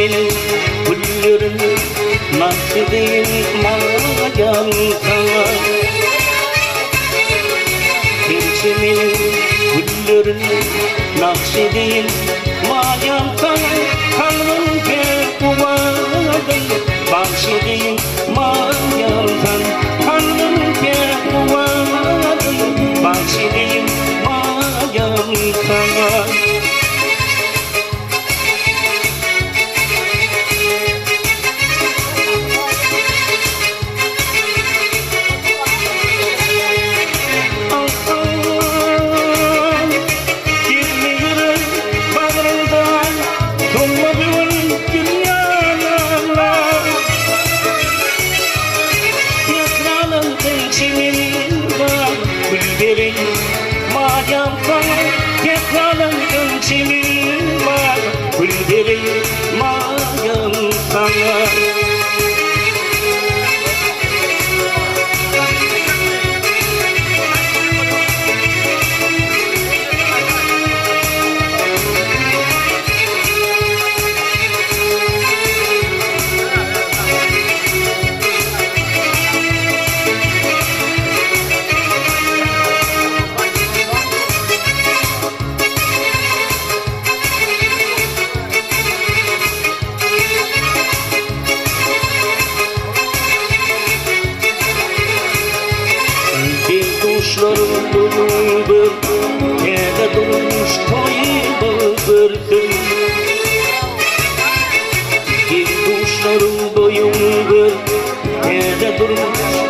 Perçeminin güllerini nakşedeyim mayan sana. Perçeminin güllerini nakşedeyim mayan sana. Kalbim kekuvadım bahşedeyim mayan sana. Kalbim kekuvadım bahşedeyim mayan sana. Madem sana tekrarın çimin var, gülderim madem sana. Kuşlarım durur, yerde durmuş koyumu bırakın. Bir kuşlarım doyumdur, yerde durmuş